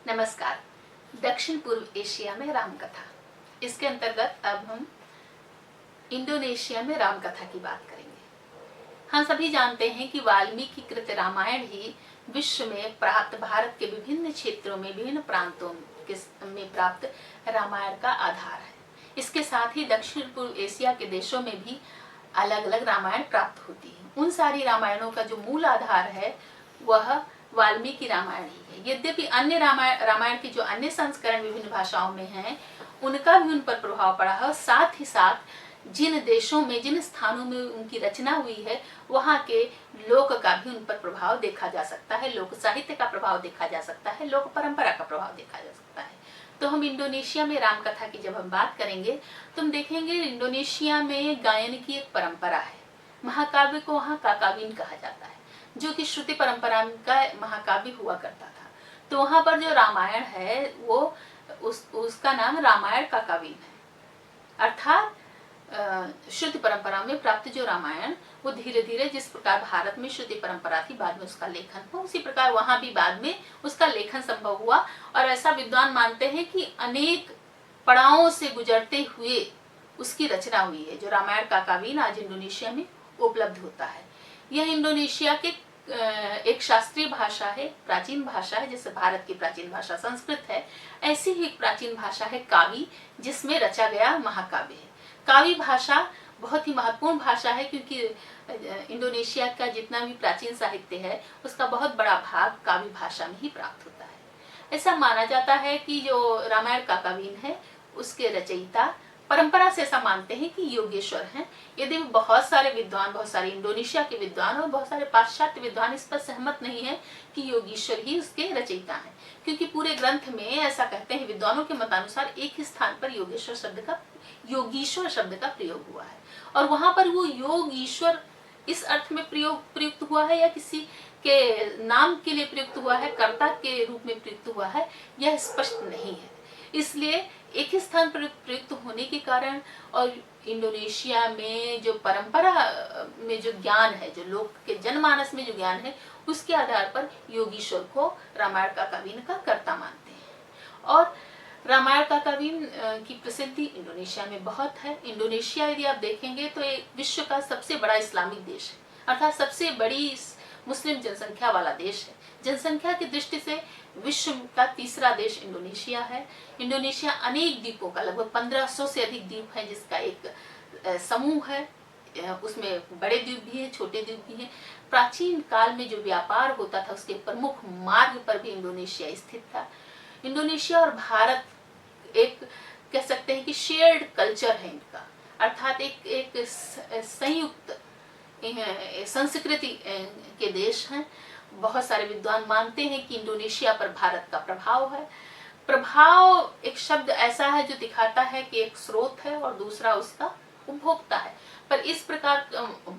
नमस्कार। दक्षिण पूर्व एशिया में रामकथा, इसके अंतर्गत अब हम इंडोनेशिया में रामकथा की बात करेंगे। हम सभी जानते हैं कि वाल्मीकि कृत रामायण ही विश्व में प्राप्त भारत के विभिन्न क्षेत्रों में विभिन्न प्रांतों में प्राप्त रामायण का आधार है। इसके साथ ही दक्षिण पूर्व एशिया के देशों में भी अलग अलग रामायण प्राप्त होती है। उन सारी रामायणों का जो मूल आधार है वह वाल्मीकि रामायण ही है। यद्यपि अन्य रामायण के जो अन्य संस्करण विभिन्न भाषाओं में हैं, उनका भी उन पर प्रभाव पड़ा है। साथ ही साथ जिन देशों में, जिन स्थानों में उनकी रचना हुई है, वहाँ के लोक का भी उन पर प्रभाव देखा जा सकता है, लोक साहित्य का प्रभाव देखा जा सकता है, लोक परंपरा का प्रभाव देखा जा सकता है। तो हम इंडोनेशिया में रामकथा की जब हम बात करेंगे तो हम देखेंगे इंडोनेशिया में गायन की एक परंपरा है। महाकाव्य को वहाँ काकाविन कहा जाता है, जो कि श्रुति परंपरा का महाकाव्य हुआ करता था। तो वहाँ पर जो रामायण है वो उसका नाम रामायण काकाविन है। अर्थात श्रुति परंपरा में प्राप्त जो रामायण वो धीरे धीरे जिस प्रकार भारत में श्रुति परंपरा थी, बाद में उसका लेखन हुआ, उसी प्रकार वहां भी बाद में उसका लेखन संभव हुआ। और ऐसा विद्वान मानते हैं कि अनेक पड़ावों से गुजरते हुए उसकी रचना हुई है। जो रामायण काकाविन आज इंडोनेशिया में उपलब्ध होता है, यह इंडोनेशिया के एक शास्त्रीय भाषा है, प्राचीन भाषा है। जैसे भारत की प्राचीन भाषा संस्कृत है, ऐसी ही एक प्राचीन भाषा है कावी, जिसमें रचा गया महाकाव्य है। कावी भाषा बहुत ही महत्वपूर्ण भाषा है, क्योंकि इंडोनेशिया का जितना भी प्राचीन साहित्य है उसका बहुत बड़ा भाग कावी भाषा में ही प्राप्त होता है। ऐसा माना जाता है कि जो रामायण काकाविन है उसके रचयिता परंपरा से ऐसा मानते हैं कि योगेश्वर हैं। यदि बहुत सारे विद्वान, बहुत सारे इंडोनेशिया के विद्वान और बहुत सारे पाश्चात्य विद्वान इस पर सहमत नहीं है कि योगेश्वर ही उसके रचयिता हैं, क्योंकि पूरे ग्रंथ में ऐसा कहते हैं विद्वानों के मतानुसार एक ही स्थान पर योगेश्वर शब्द का प्रयोग हुआ है। और वहां पर वो योग ईश्वर इस अर्थ में प्रयुक्त हुआ है या किसी के नाम के लिए प्रयुक्त हुआ है, कर्ता के रूप में प्रयुक्त हुआ है, यह स्पष्ट नहीं है। इसलिए एक ही स्थान पर प्रयुक्त होने के कारण और इंडोनेशिया में जो परंपरा में जो ज्ञान है, जो लोक के जनमानस में जो ज्ञान है, उसके आधार पर योगीश्वर को रामायण काकाविन का कर्ता मानते हैं। और रामायण काकाविन की प्रसिद्धि इंडोनेशिया में बहुत है। इंडोनेशिया यदि आप देखेंगे तो एक विश्व का सबसे बड़ा इस्लामिक देश है, अर्थात सबसे बड़ी मुस्लिम जनसंख्या वाला देश है। जनसंख्या की दृष्टि से विश्व का तीसरा देश इंडोनेशिया है। इंडोनेशिया अनेक द्वीपों का, लगभग 1500 से अधिक द्वीप है, जिसका एक समूह है। उसमें बड़े द्वीप भी हैं, छोटे द्वीप भी हैं। प्राचीन काल में जो व्यापार होता था उसके प्रमुख मार्ग पर भी इंडोनेशिया स्थित था। इंडोनेशिया और भारत एक कह सकते हैं कि शेयर्ड कल्चर है इनका, अर्थात एक संयुक्त संस्कृति के देश हैं। बहुत सारे विद्वान मानते हैं कि इंडोनेशिया पर भारत का प्रभाव है। प्रभाव एक शब्द ऐसा है जो दिखाता है कि एक स्रोत है और दूसरा उसका उपभोक्ता है। पर इस प्रकार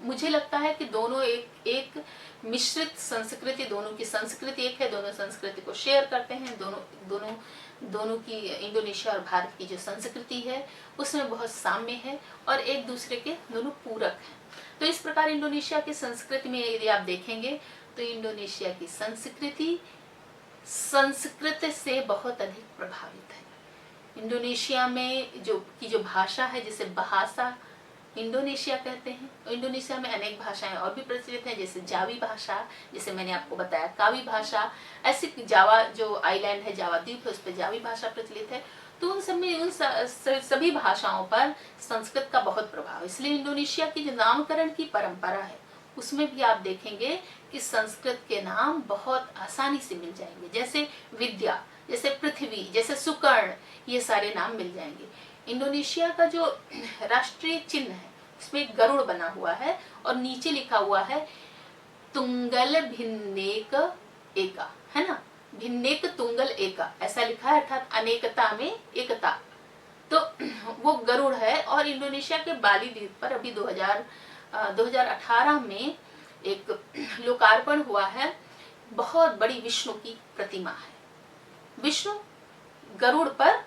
मुझे लगता है कि दोनों एक मिश्रित संस्कृति, दोनों की संस्कृति एक है, दोनों संस्कृति को शेयर करते हैं। दोनों की इंडोनेशिया और भारत की जो संस्कृति है उसमें बहुत साम्य है और एक दूसरे के दोनों पूरक हैं। तो इस प्रकार इंडोनेशिया की संस्कृति में यदि आप देखेंगे तो इंडोनेशिया की संस्कृति संस्कृत से बहुत अधिक प्रभावित है। इंडोनेशिया में जो भाषा है, जिसे बहासा इंडोनेशिया कहते हैं, तो इंडोनेशिया में अनेक भाषाएं और भी प्रचलित हैं, जैसे जावी भाषा, जैसे मैंने आपको बताया कावी भाषा। ऐसी जावा जो आइलैंड है, जावा द्वीप है, उस पर जावी भाषा प्रचलित है। तो उन सब में उन सभी भाषाओं पर संस्कृत का बहुत प्रभाव है। इसलिए इंडोनेशिया की जो नामकरण की परंपरा है उसमें भी आप देखेंगे कि संस्कृत के नाम बहुत आसानी से मिल जाएंगे, जैसे विद्या, जैसे पृथ्वी, जैसे सुकर्ण, ये सारे नाम मिल जाएंगे। इंडोनेशिया का जो राष्ट्रीय चिन्ह है उसमें गरुड़ बना हुआ है और नीचे लिखा हुआ है तुंगल भिन्नेक एका, है ना, भिन्नेक तुंगल एका, ऐसा लिखा है, अर्थात अनेकता में एकता। तो वो गरुड़ है। और इंडोनेशिया के बाली द्वीप पर अभी 2018 में एक लोकार्पण हुआ है, बहुत बड़ी विष्णु की प्रतिमा है। विष्णु गरुड़ पर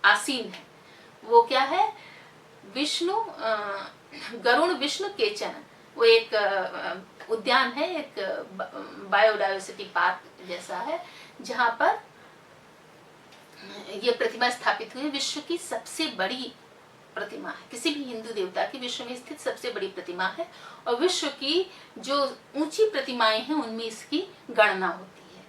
आसीन है। वो क्या है? विष्णु गरुड़ विष्णु केचन, वो एक उद्यान है, एक बायोडायवर्सिटी पार्क जैसा है, जहाँ पर ये प्रतिमा स्थापित हुई, विश्व की सबसे बड़ी प्रतिमा है, किसी भी हिंदू देवता की विश्व में स्थित सबसे बड़ी प्रतिमा है, और विश्व की जो ऊंची प्रतिमाएं हैं उनमें इसकी गणना होती है।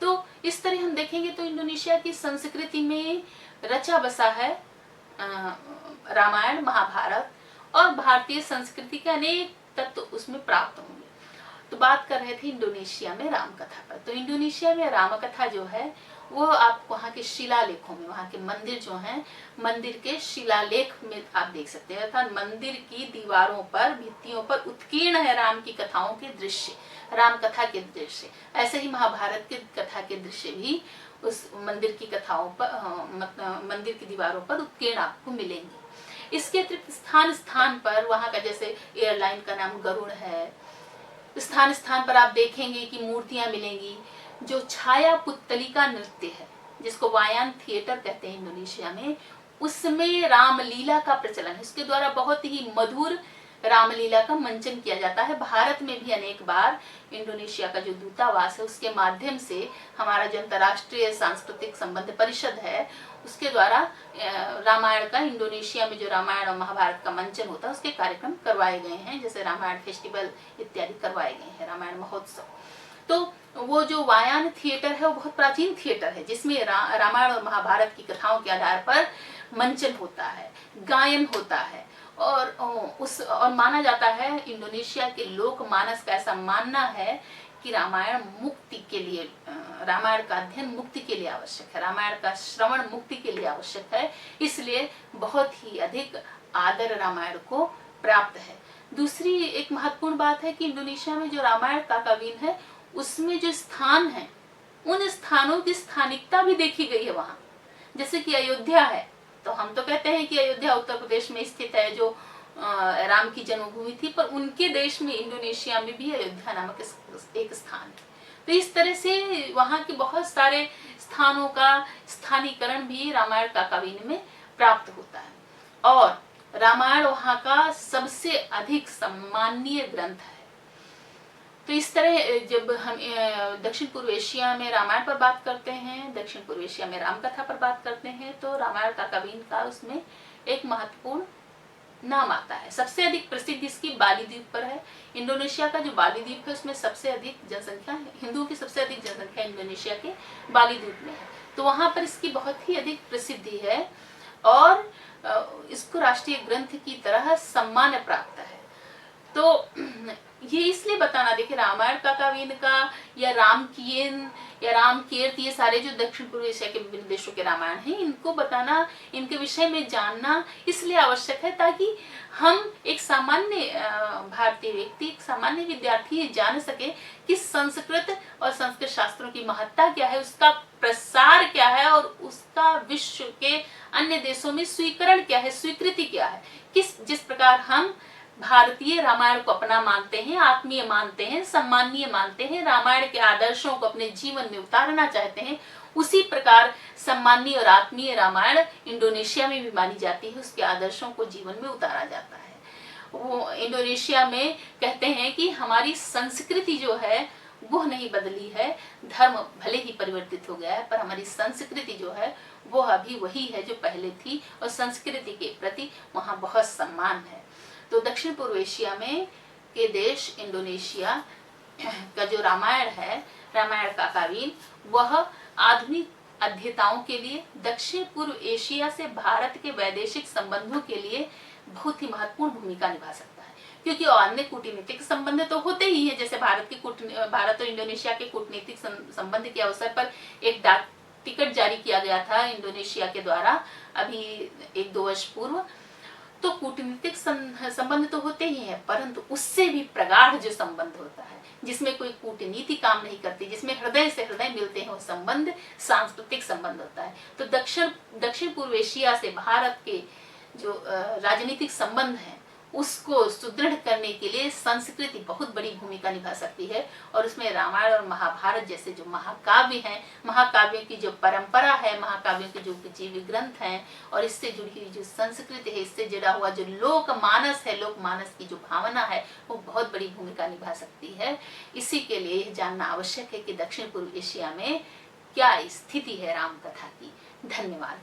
तो इस तरह हम देखेंगे तो इंडोनेशिया की संस्कृति में रचा बसा है रामायण, महाभारत और भारतीय संस्कृति के अनेक तत्व उसमें प्राप्त होंगे। तो बात कर रहे थे इंडोनेशिया में रामकथा पर। तो इंडोनेशिया में रामकथा जो है वो आप वहाँ के शिलालेखों में, वहाँ के मंदिर जो हैं, मंदिर के शिलालेख में आप देख सकते हैं, अर्थात मंदिर की दीवारों पर, भित्तियों पर उत्कीर्ण है राम की कथाओं के दृश्य, राम कथा के दृश्य। ऐसे ही महाभारत की कथा के दृश्य भी उस मंदिर की कथाओं पर, मंदिर की दीवारों पर उत्कीर्ण आपको मिलेंगे। इसके अतिरिक्त स्थान स्थान पर वहाँ का, जैसे एयरलाइन का नाम गरुड़ है, स्थान स्थान पर आप देखेंगे कि मूर्तियां मिलेंगी। जो छाया पुतलिका नृत्य है, जिसको वायान थिएटर कहते हैं इंडोनेशिया में, उसमें रामलीला का प्रचलन है। उसके द्वारा बहुत ही मधुर रामलीला का मंचन किया जाता है। भारत में भी अनेक बार इंडोनेशिया का जो दूतावास है उसके माध्यम से, हमारा जो अंतर्राष्ट्रीय सांस्कृतिक संबंध परिषद है उसके द्वारा रामायण का, इंडोनेशिया में जो रामायण और महाभारत का मंचन होता है उसके कार्यक्रम करवाए गए हैं, जैसे रामायण फेस्टिवल इत्यादि करवाए गए हैं, रामायण महोत्सव। तो वो जो वायान थिएटर है वो बहुत प्राचीन थिएटर है, जिसमें रामायण और महाभारत की कथाओं के आधार पर मंचन होता है, गायन होता है, और माना जाता है, इंडोनेशिया के लोक मानस का ऐसा मानना है कि रामायण मुक्ति के लिए, रामायण का अध्ययन मुक्ति के लिए आवश्यक है, रामायण का श्रवण मुक्ति के लिए आवश्यक है, इसलिए बहुत ही अधिक आदर रामायण को प्राप्त है। दूसरी एक महत्वपूर्ण बात है कि इंडोनेशिया में जो रामायण काकावीन है उसमें जो स्थान है, उन स्थानों की स्थानिकता भी देखी गई है वहां। जैसे कि अयोध्या है, तो हम तो कहते हैं कि अयोध्या उत्तर प्रदेश में स्थित है, जो राम की जन्मभूमि थी, पर उनके देश में, इंडोनेशिया में भी अयोध्या नामक एक स्थान है। तो इस तरह से वहाँ के बहुत सारे स्थानों का स्थानीकरण भी रामायण काकावीन में प्राप्त होता है, और रामायण वहाँ का सबसे अधिक सम्माननीय ग्रंथ है। तो इस तरह जब हम दक्षिण पूर्व एशिया में रामायण पर बात करते हैं, दक्षिण पूर्व एशिया में रामकथा पर बात करते हैं, तो रामायण काकावीन का उसमें एक महत्वपूर्ण नाम आता है। सबसे अधिक प्रसिद्ध इसकी बाली द्वीप पर है। इंडोनेशिया का जो बाली द्वीप है उसमें सबसे अधिक जनसंख्या है, हिंदुओं की सबसे अधिक जनसंख्या इंडोनेशिया के बाली द्वीप में है, तो वहां पर इसकी बहुत ही अधिक प्रसिद्धि है, और इसको राष्ट्रीय ग्रंथ की तरह सम्मान प्राप्त है। तो ये इसलिए बताना, देखिए रामायण काकावीन का या रामकीयन या रामकीर्त, ये सारे जो दक्षिण पूर्व एशिया के विभिन्न देशों के रामायण हैं, इनको बताना, इनके विषय में जानना इसलिए आवश्यक है ताकि हम एक सामान्य भारतीय व्यक्ति, एक सामान्य विद्यार्थी ये जान सके कि संस्कृत और संस्कृत शास्त्रों की महत्ता क्या है, उसका प्रसार क्या है, और उसका विश्व के अन्य देशों में स्वीकरण क्या है, स्वीकृति क्या है। जिस प्रकार हम भारतीय रामायण को अपना मानते हैं, आत्मीय मानते हैं, सम्माननीय मानते हैं, रामायण के आदर्शों को अपने जीवन में उतारना चाहते हैं, उसी प्रकार सम्माननीय और आत्मीय रामायण इंडोनेशिया में भी मानी जाती है, उसके आदर्शों को जीवन में उतारा जाता है। वो इंडोनेशिया में कहते हैं कि हमारी संस्कृति जो है वो नहीं बदली है, धर्म भले ही परिवर्तित हो गया है, पर हमारी संस्कृति जो है वो अभी वही है जो पहले थी, और संस्कृति के प्रति वहाँ बहुत सम्मान है। तो दक्षिण पूर्व एशिया में के देश इंडोनेशिया का जो रामायण है, रामायण काकावीन, वह आधुनिक अध्येताओं के लिए दक्षिण पूर्व एशिया से भारत के वैदेशिक संबंधों के लिए बहुत ही महत्वपूर्ण भूमिका निभा सकता है, क्योंकि अन्य कूटनीतिक संबंध तो होते ही हैं। जैसे भारत और इंडोनेशिया के कूटनीतिक संबंध के अवसर पर एक डाक टिकट जारी किया गया था इंडोनेशिया के द्वारा अभी 1-2 वर्ष पूर्व। तो कूटनीतिक संबंध तो होते ही हैं, परंतु उससे भी प्रगाढ़ जो संबंध होता है, जिसमें कोई कूटनीति काम नहीं करती, जिसमें हृदय से हृदय मिलते हैं, वो संबंध सांस्कृतिक संबंध होता है। तो दक्षिण पूर्व एशिया से भारत के जो राजनीतिक संबंध है उसको सुदृढ़ करने के लिए संस्कृति बहुत बड़ी भूमिका निभा सकती है, और उसमें रामायण और महाभारत जैसे जो महाकाव्य हैं, महाकाव्यों की जो परंपरा है, महाकाव्यों के जो जीव ग्रंथ हैं, और इससे जुड़ी हुई जो संस्कृति है, इससे जुड़ा हुआ जो लोक मानस है, लोक मानस की जो भावना है, वो बहुत बड़ी भूमिका निभा सकती है। इसी के लिए यह जानना आवश्यक है कि दक्षिण पूर्व एशिया में क्या स्थिति है राम कथा की, धन्यवाद।